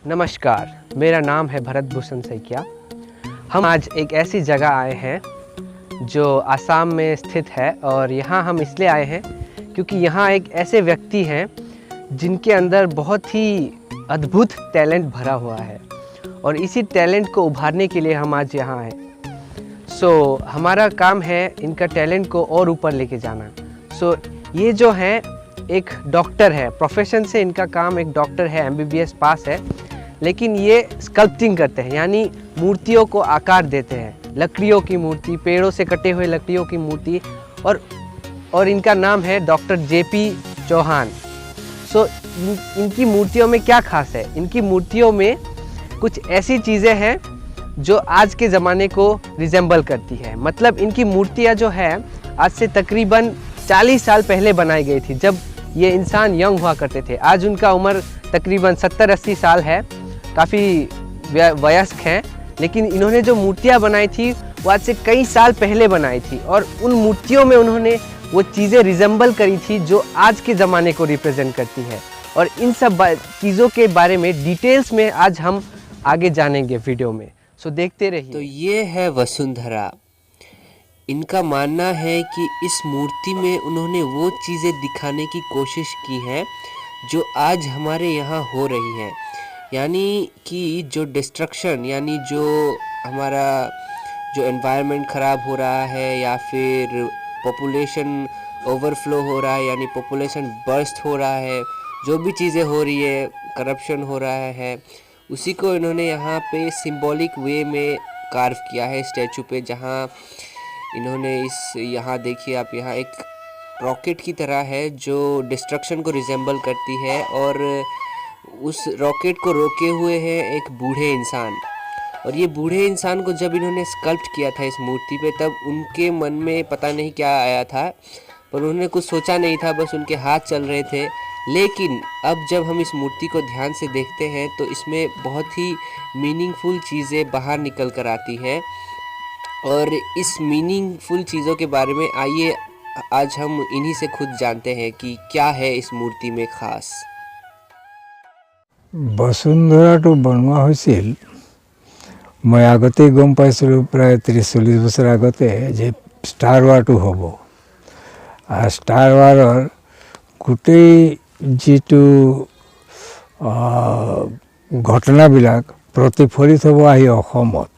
नमस्कार, मेरा नाम है भरत भूषण सैकिया। हम आज एक ऐसी जगह आए हैं जो आसाम में स्थित है और यहाँ हम इसलिए आए हैं क्योंकि यहाँ एक ऐसे व्यक्ति हैं जिनके अंदर बहुत ही अद्भुत टैलेंट भरा हुआ है और इसी टैलेंट को उभारने के लिए हम आज यहाँ आए। हमारा काम है इनका टैलेंट को और ऊपर लेके जाना। ये जो है एक डॉक्टर है, प्रोफेशन से इनका काम एक डॉक्टर है, MBBS पास है, लेकिन ये स्कल्पटिंग करते हैं, यानी मूर्तियों को आकार देते हैं। लकड़ियों की मूर्ति, पेड़ों से कटे हुए लकड़ियों की मूर्ति, और इनका नाम है डॉक्टर JP चौहान। इनकी मूर्तियों में क्या खास है? इनकी मूर्तियों में कुछ ऐसी चीज़ें हैं जो आज के ज़माने को रिजेंबल करती है। मतलब इनकी मूर्तियाँ जो है आज से तकरीबन 40 साल पहले बनाई गई थी, जब ये इंसान यंग हुआ करते थे। आज उनका उम्र तकरीबन 70-80 साल है, काफ़ी वयस्क हैं, लेकिन इन्होंने जो मूर्तियाँ बनाई थी वो आज से कई साल पहले बनाई थी और उन मूर्तियों में उन्होंने वो चीज़ें रिजेंबल करी थी जो आज के ज़माने को रिप्रेजेंट करती है। और इन सब चीज़ों के बारे में डिटेल्स में आज हम आगे जानेंगे वीडियो में। देखते रहिए। तो ये है वसुंधरा। इनका मानना है कि इस मूर्ति में उन्होंने वो चीज़ें दिखाने की कोशिश की है जो आज हमारे यहाँ हो रही है, यानी कि जो डिस्ट्रक्शन, यानी जो हमारा जो एनवायरनमेंट ख़राब हो रहा है या फिर पॉपुलेशन ओवरफ्लो हो रहा है, यानी पॉपुलेशन बर्स्ट हो रहा है, जो भी चीज़ें हो रही है, करप्शन हो रहा है, उसी को इन्होंने यहाँ पे सिंबॉलिक वे में कार्व किया है स्टैचू पे। जहाँ इन्होंने यहाँ देखिए आप, यहाँ एक रॉकेट की तरह है जो डिस्ट्रक्शन को रिजेंबल करती है, और उस रॉकेट को रोके हुए है एक बूढ़े इंसान। और ये बूढ़े इंसान को जब इन्होंने स्कल्प्ट किया था इस मूर्ति पे, तब उनके मन में पता नहीं क्या आया था, पर उन्होंने कुछ सोचा नहीं था, बस उनके हाथ चल रहे थे। लेकिन अब जब हम इस मूर्ति को ध्यान से देखते हैं तो इसमें बहुत ही मीनिंगफुल चीज़ें बाहर निकल कर आती हैं। और इस मीनिंगफुल चीज़ों के बारे में आइए आज हम इन्हीं से खुद जानते हैं कि क्या है इस मूर्ति में खास। বসুন্ধৰাটো বনোৱা হৈছিল, মই আগতেই গম পাইছিলোঁ প্ৰায় 30-40 বছৰ আগতে যে ষ্টাৰ ৱাৰটো হ'ব। আৰু ষ্টাৰ ৱাৰৰ গোটেই যিটো ঘটনাবিলাক প্ৰতিফলিত হ'ব আহি অসমত,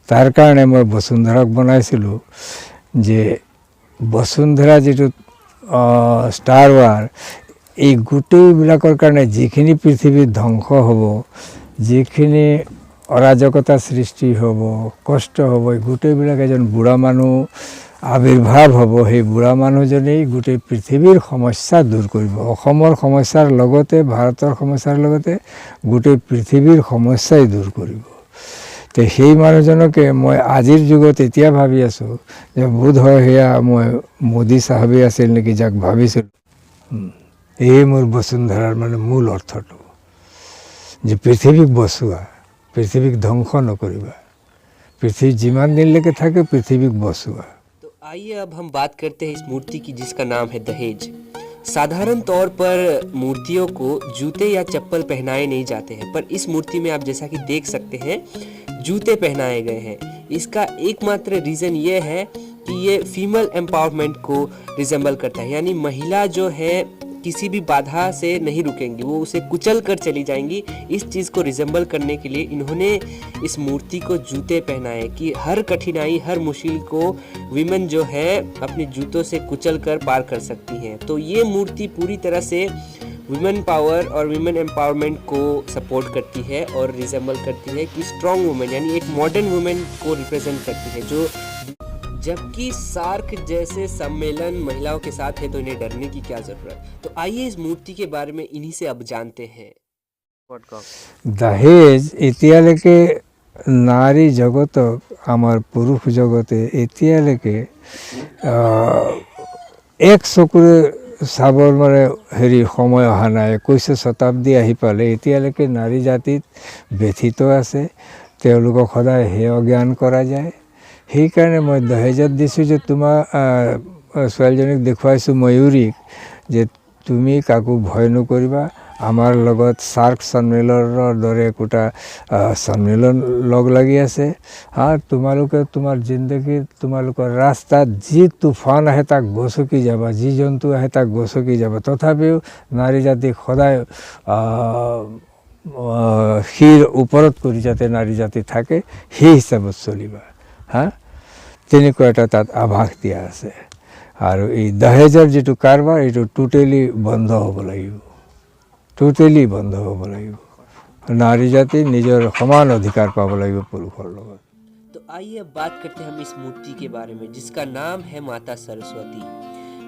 তাৰ কাৰণে মই বসুন্ধৰাক বনাইছিলোঁ যে বসুন্ধৰা যিটো ষ্টাৰ ৱাৰ, এই গোটেইবিলাকৰ কাৰণে যিখিনি পৃথিৱীত ধ্বংস হ'ব, যিখিনি অৰাজকতা সৃষ্টি হ'ব, কষ্ট হ'ব, এই গোটেইবিলাক এজন বুঢ়া মানুহ আবিৰ্ভাৱ হ'ব। সেই বুঢ়া মানুহজনেই গোটেই পৃথিৱীৰ সমস্যা দূৰ কৰিব। অসমৰ সমস্যাৰ লগতে, ভাৰতৰ সমস্যাৰ লগতে গোটেই পৃথিৱীৰ সমস্যাই দূৰ কৰিব। তো সেই মানুহজনকে মই আজিৰ যুগত এতিয়া ভাবি আছোঁ যে বোধ হয় সেয়া মই মোদী চাহাবেই আছিল নেকি যাক ভাবিছিলোঁ। এই মোৰ বসুন্ধৰাৰ মানে মূল অৰ্থটো যে পৃথিৱীক বচোৱা, পৃথিৱীক ধ্বংস নকৰিবা, পৃথিৱী যিমান দিনলৈকে থাকে পৃথিৱীক বচোৱা। तो आइए अब हम बात करते हैं इस मूर्ति की जिसका नाम है दहेज। साधारण तौर पर मूर्तियों को जूते या चप्पल पहनाए नहीं जाते हैं, पर इस मूर्ति में आप जैसा कि देख सकते हैं जूते पहनाए गए हैं। इसका एकमात्र रीज़न ये है कि ये फीमेल एम्पावरमेंट को रिजेंबल करता है, यानी महिला जो है किसी भी बाधा से नहीं रुकेंगी, वो उसे कुचल कर चली जाएंगी। इस चीज़ को रिजेंबल करने के लिए इन्होंने इस मूर्ति को जूते पहनाए कि हर कठिनाई, हर मुश्किल को विमेन जो है अपने जूतों से कुचल कर पार कर सकती हैं। तो ये मूर्ति पूरी तरह से विमेन पावर और विमेन एम्पावरमेंट को सपोर्ट करती है और रिजेंबल करती है कि स्ट्रॉन्ग वुमेन, यानी एक मॉडर्न वुमेन को रिप्रेजेंट करती है। जो जबकि सार्क जैसे सम्मेलन महिलाओं के साथ है तो इन्हें डरने की क्या जरूरत। तो आइए इस मूर्ति के बारे में इन्हीं से अब जानते हैं। দহেজ এতিয়ালৈকে নাৰী জগতক, আমাৰ পুৰুষ জগতে এতিয়ালৈকে এক চকুৰে চাবৰ মানে সময় অহা নাই। 21 শতাব্দী আহি পালে এতিয়ালৈকে নাৰী জাতিত ব্যথিত আছে, তেওঁলোকক সদায় হেয় জ্ঞান কৰা যায়। সেইকাৰণে মই দহেজত দিছোঁ যে তোমাৰ ছোৱালীজনীক দেখুৱাইছোঁ ময়ূৰীক যে তুমি কাকো ভয় নকৰিবা আমাৰ লগত সাৰ্ক সন্মিলনৰ দৰে একোটা সন্মিলন লগ লাগি আছে। তোমালোকে তোমাৰ জিন্দগীত তোমালোকৰ ৰাস্তাত যি তুফান আহে তাক গছকি যাবা, যি জন্তু আহে তাক গছকি যাবা, তথাপিও নাৰী জাতিক সদায় শিৰ ওপৰত কৰি যাতে নাৰী জাতি থাকে সেই হিচাপত চলিবা। তেনেকুৱা এটা তাত আভাস দিয়া আছে। আৰু এই দহেজৰ যিটো কাৰবাৰ এইটো টোটেলি বন্ধ হ'ব লাগিব, টোটেলি বন্ধ হ'ব লাগিব। নাৰী জাতি নিজৰ সমান অধিকাৰ পাব লাগিব পুৰুষৰ লগত। तो आइए अब बात करते हैं हम इस मूर्ति के बारे में जिसका नाम है माता सरस्वती।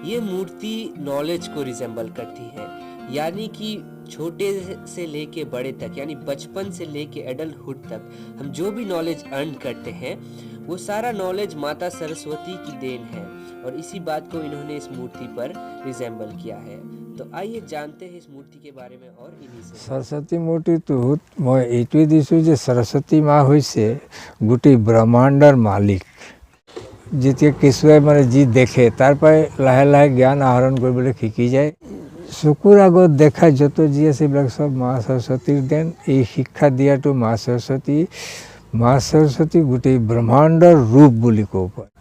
ये मूर्ति नॉलेज को रिजेंबल करती है, यानी कि छोटे से लेके बड़े तक, यानी बचपन से लेके एडल्टहुड तक हम जो भी नॉलेज अर्न करते हैं वो सारा नॉलेज माता सरस्वती की देन है, और इसी बात को इन्होंने इस मूर्ति पर रिजेंबल किया है। तो आइए जानते हैं इस मूर्ति के बारे में और इन्हीं से। सरस्वती मूर्तिটোত মই এইটোৱে দিছোঁ যে সৰস্বতী মা হৈছে গোটেই ব্ৰহ্মাণ্ডৰ মালিক। যেতিয়া কেঁচুৱাই মানে যি দেখে তাৰ পৰাই লাহে লাহে জ্ঞান আহৰণ কৰিবলৈ শিকি যায়। চকুৰ আগত দেখা যত যি আছে এইবিলাক সব মা সৰস্বতীৰ দেন। এই শিক্ষা দিয়াটো মা সৰস্বতী গোটেই ব্ৰহ্মাণ্ডৰ ৰূপ বুলি ক'ব পাৰি।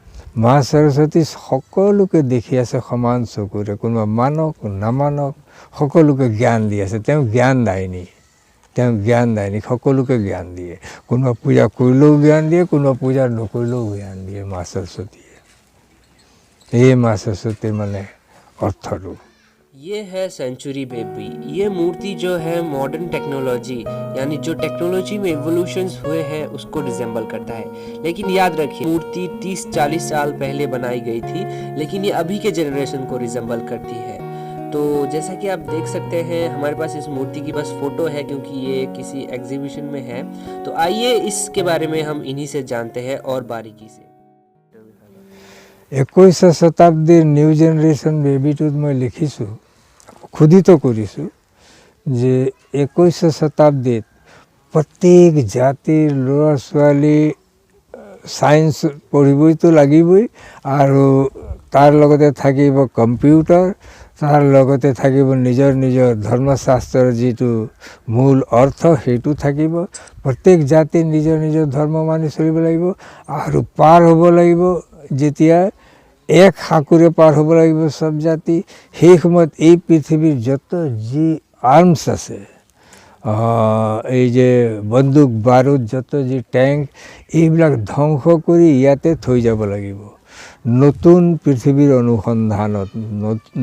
মা সৰস্বতী সকলোকে দেখি আছে সমান চকুৰে, কোনোবা মানক নামানক সকলোকে জ্ঞান দি আছে। তেওঁ জ্ঞানদায়িনী, সকলোকে জ্ঞান দিয়ে। কোনোবা পূজা কৰিলেও জ্ঞান দিয়ে, কোনোবা পূজা নকৰিলেও জ্ঞান দিয়ে মা সৰস্বতীয়ে। এই মা সৰস্বতীৰ মানে অৰ্থটো। ये है सेंचुरी बेबी। ये मूर्ति जो है मॉडर्न टेक्नोलॉजी, यानी जो टेक्नोलॉजी में इवोल्यूशंस हुए हैं उसको रिजेंबल करता है। लेकिन याद रखिए मूर्ति 30-40 साल पहले बनाई गई थी, लेकिन ये अभी के जनरेशन को रिजेंबल करती है। तो जैसा कि आप देख सकते हैं हमारे पास इस मूर्ति की बस फोटो है क्योंकि ये किसी एग्जीबिशन में है। तो आइए इसके बारे में हम इन्हीं से जानते हैं और बारीकी से। 21 শতাব্দীৰ নিউ জেনেৰেশ্যন বেবীটোত মই লিখিছোঁ, খোদিত কৰিছোঁ যে 21 শতাব্দীত প্ৰত্যেক জাতিৰ ল'ৰা ছোৱালী সায়েন্স পঢ়িবইতো লাগিবই, আৰু তাৰ লগতে থাকিব কম্পিউটাৰ, তাৰ লগতে থাকিব নিজৰ নিজৰ ধৰ্মশাস্ত্ৰৰ যিটো মূল অৰ্থ সেইটো থাকিব। প্ৰত্যেক জাতিৰ নিজৰ নিজৰ ধৰ্ম মানি চলিব লাগিব, আৰু পাৰ হ'ব লাগিব যেতিয়া এক সাঁকোৰে পাৰ হ'ব লাগিব সব জাতি। সেই সময়ত এই পৃথিৱীৰ যত যি আৰ্মছ আছে, এই যে বন্দুক বাৰুদ, যত যি টেংক, এইবিলাক ধ্বংস কৰি ইয়াতে থৈ যাব লাগিব। নতুন পৃথিৱীৰ অনুসন্ধানত,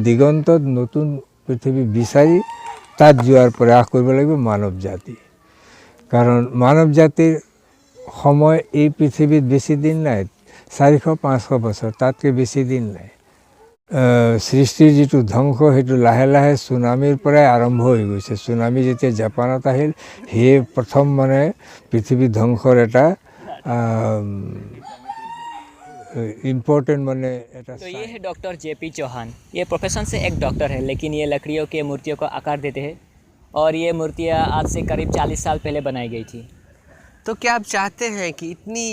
দিগন্তত নতুন পৃথিৱী বিচাৰি তাত যোৱাৰ প্ৰয়াস কৰিব লাগিব মানৱ জাতি। কাৰণ মানৱ জাতিৰ সময় এই পৃথিৱীত বেছি দিন নাই, 400-500 বছৰ, তাতকৈ বেছি দিন নাই। সৃষ্টিৰ যিটো ধ্বংস সেইটো লাহে লাহে চুনামিৰ পৰাই আৰম্ভ হৈ গৈছে। চুনামি যেতিয়া জাপানত আহিল, সেয়ে প্ৰথম মানে পৃথিৱী ধ্বংসৰ এটা इम्पोर्टेंट माने। तो ये है डॉक्टर JP चौहान। ये प्रोफेशन से एक डॉक्टर है, लेकिन ये लकड़ियों के मूर्तियों को आकार देते हैं, और ये मूर्तियाँ आज से करीब 40 साल पहले बनाई गई थी। तो क्या आप चाहते हैं कि इतना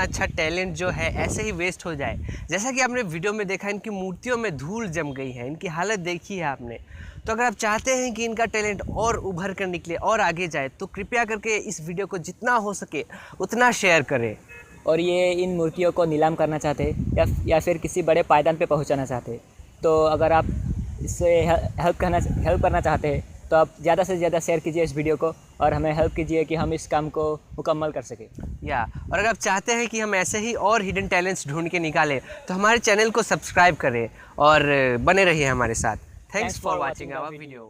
अच्छा टैलेंट जो है ऐसे ही वेस्ट हो जाए? जैसा कि आपने वीडियो में देखा, इनकी मूर्तियों में धूल जम गई है, इनकी हालत देखी है आपने। तो अगर आप चाहते हैं कि इनका टैलेंट और उभर कर निकले और आगे जाए, तो कृपया करके इस वीडियो को जितना हो सके उतना शेयर करें। और ये इन मूर्तियों को नीलाम करना चाहते हैं या फिर किसी बड़े पायदान पे पहुंचाना चाहते हैं, तो अगर आप इससे हेल्प करना चाहते हैं तो आप ज़्यादा से ज़्यादा शेयर कीजिए इस वीडियो को, और हमें हेल्प कीजिए कि हम इस काम को मुकम्मल कर सकें। और अगर आप चाहते हैं कि हम ऐसे ही और हिडन टैलेंट्स ढूंढ के निकालें, तो हमारे चैनल को सब्सक्राइब करें और बने रहिए हमारे साथ। Thanks for watching our video.